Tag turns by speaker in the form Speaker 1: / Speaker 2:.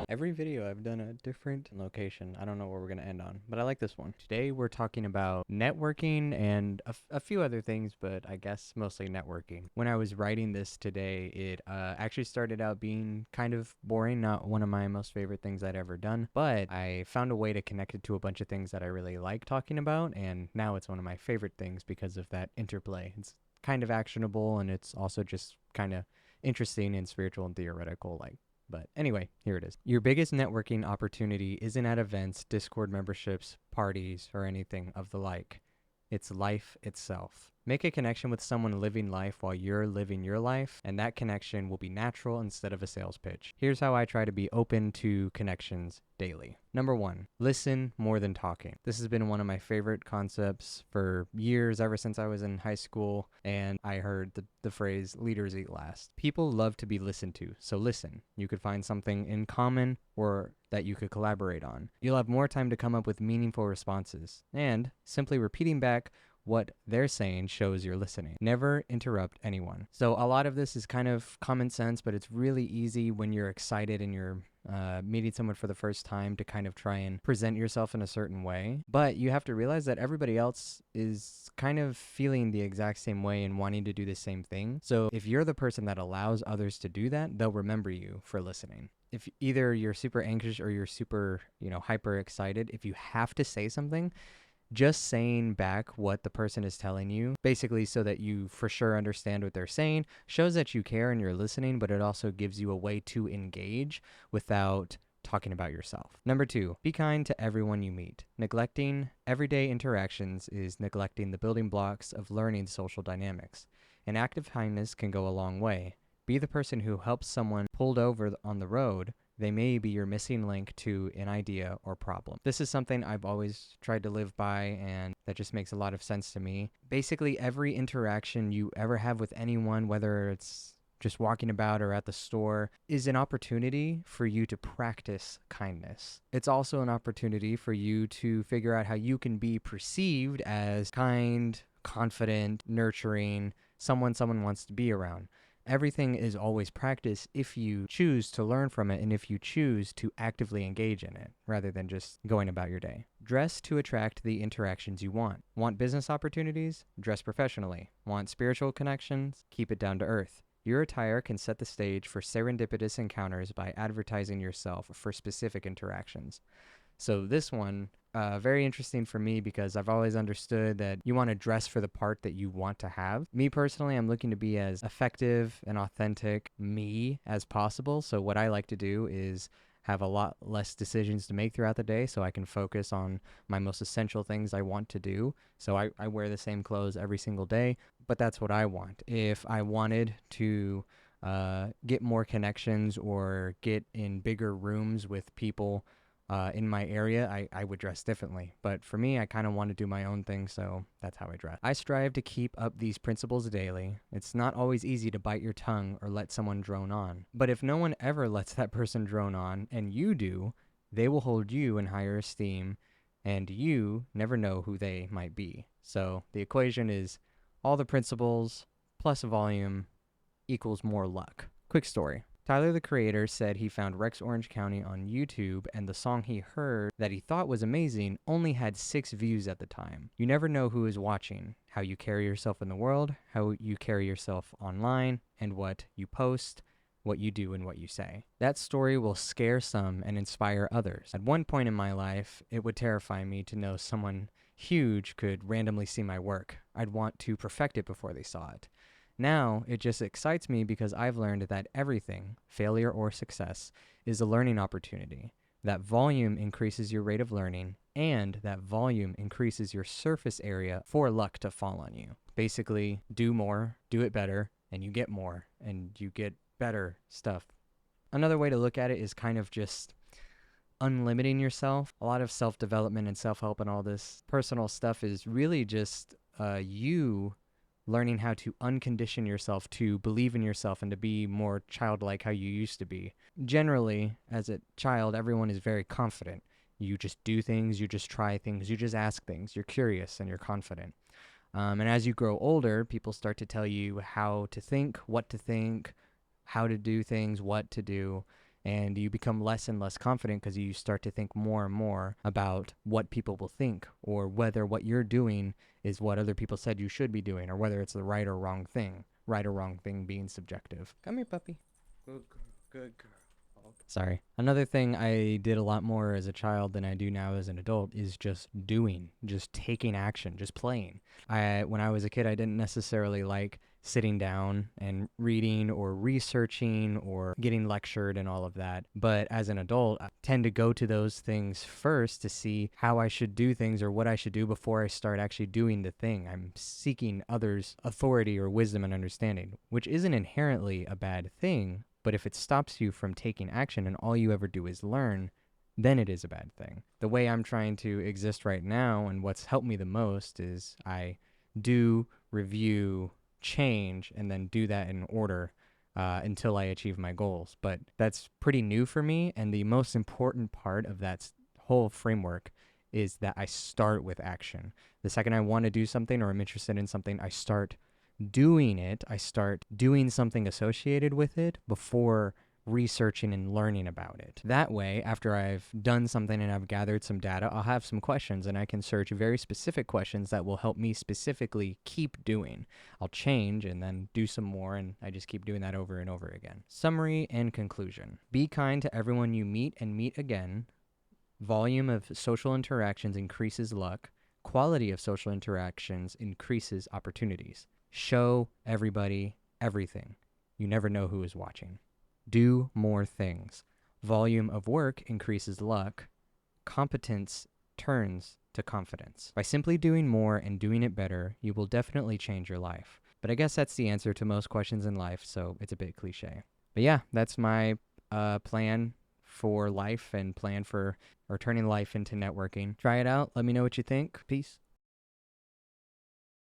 Speaker 1: Every video I've done a different location. I don't know where we're going to end on, but I like this one. Today we're talking about networking and a few other things, but I guess mostly networking. When I was writing this today, it actually started out being kind of boring, not one of my most favorite things I'd ever done, but I found a way to connect it to a bunch of things that I really like talking about, and now it's one of my favorite things because of that interplay. It's kind of actionable, and it's also just kind of interesting and spiritual and theoretical, like. But anyway, here it is. Your biggest networking opportunity isn't at events, Discord memberships, parties, or anything of the like. It's life itself. Make a connection with someone living life while you're living your life, and that connection will be natural instead of a sales pitch. Here's how I try to be open to connections daily. Number 1, listen more than talking. This has been one of my favorite concepts for years, ever since I was in high school, and I heard the phrase, leaders eat last. People love to be listened to, so listen. You could find something in common or that you could collaborate on. You'll have more time to come up with meaningful responses, and simply repeating back what they're saying shows you're listening. Never interrupt anyone. So a lot of this is kind of common sense, but it's really easy when you're excited and you're meeting someone for the first time to kind of try and present yourself in a certain way. But you have to realize that everybody else is kind of feeling the exact same way and wanting to do the same thing. So if you're the person that allows others to do that, they'll remember you for listening. If either you're super anxious or you're super, hyper excited, if you have to say something, just saying back what the person is telling you, basically so that you for sure understand what they're saying, shows that you care and you're listening, but it also gives you a way to engage without talking about yourself. Number 2, be kind to everyone you meet. Neglecting everyday interactions is neglecting the building blocks of learning social dynamics. An act of kindness can go a long way. Be the person who helps someone pulled over on the road. They may be your missing link to an idea or problem. This is something I've always tried to live by, and that just makes a lot of sense to me. Basically, every interaction you ever have with anyone, whether it's just walking about or at the store, is an opportunity for you to practice kindness. It's also an opportunity for you to figure out how you can be perceived as kind, confident, nurturing, someone wants to be around. Everything is always practice if you choose to learn from it and if you choose to actively engage in it rather than just going about your day. Dress to attract the interactions you want. Want business opportunities? Dress professionally. Want spiritual connections? Keep it down to earth. Your attire can set the stage for serendipitous encounters by advertising yourself for specific interactions. So this one, very interesting for me because I've always understood that you want to dress for the part that you want to have. Me personally, I'm looking to be as effective and authentic me as possible. So what I like to do is have a lot less decisions to make throughout the day so I can focus on my most essential things I want to do. So I wear the same clothes every single day, but that's what I want. If I wanted to get more connections or get in bigger rooms with people in my area, I would dress differently. But for me, I kind of want to do my own thing, so that's how I dress. I strive to keep up these principles daily. It's not always easy to bite your tongue or let someone drone on. But if no one ever lets that person drone on, and you do, they will hold you in higher esteem, and you never know who they might be. So the equation is all the principles plus volume equals more luck. Quick story. Tyler, the creator, said he found Rex Orange County on YouTube, and the song he heard that he thought was amazing only had 6 views at the time. You never know who is watching, how you carry yourself in the world, how you carry yourself online, and what you post, what you do, and what you say. That story will scare some and inspire others. At one point in my life, it would terrify me to know someone huge could randomly see my work. I'd want to perfect it before they saw it. Now, it just excites me because I've learned that everything, failure or success, is a learning opportunity. That volume increases your rate of learning, and that volume increases your surface area for luck to fall on you. Basically, do more, do it better, and you get more, and you get better stuff. Another way to look at it is kind of just unlimiting yourself. A lot of self-development and self-help and all this personal stuff is really just you learning how to uncondition yourself to believe in yourself and to be more childlike how you used to be. Generally, as a child, everyone is very confident. You just do things, you just try things, you just ask things. You're curious and you're confident. And as you grow older, people start to tell you how to think, how to do things, what to do. and you become less and less confident because you start to think more and more about what people will think, or whether what you're doing is what other people said you should be doing, or whether it's the right or wrong thing. Right or wrong thing being subjective. Come here, puppy. Good girl. Good girl. Sorry. Another thing I did a lot more as a child than I do now as an adult is just doing, just taking action, just playing. When I was a kid, I didn't necessarily like sitting down and reading or researching or getting lectured and all of that. But as an adult, I tend to go to those things first to see how I should do things or what I should do before I start actually doing the thing. I'm seeking others' authority or wisdom and understanding, which isn't inherently a bad thing. But if it stops you from taking action and all you ever do is learn, then it is a bad thing. The way I'm trying to exist right now and what's helped me the most is I do, review, change, and then do that in order until I achieve my goals. But that's pretty new for me. And the most important part of that whole framework is that I start with action. The second I want to do something or I'm interested in something, I start doing it. I start doing something associated with it before researching and learning about it. That way, after I've done something and I've gathered some data, I'll have some questions and I can search very specific questions that will help me specifically keep doing. I'll change and then do some more, and I just keep doing that over and over again. Summary and conclusion. Be kind to everyone you meet and meet again. Volume of social interactions increases luck. Quality of social interactions increases opportunities. Show everybody everything. You never know who is watching. Do more things. Volume of work increases luck. Competence turns to confidence. By simply doing more and doing it better, you will definitely change your life. But I guess that's the answer to most questions in life, so it's a bit cliche. But yeah, that's my plan for life and plan for turning life into networking. Try it out. Let me know what you think. Peace.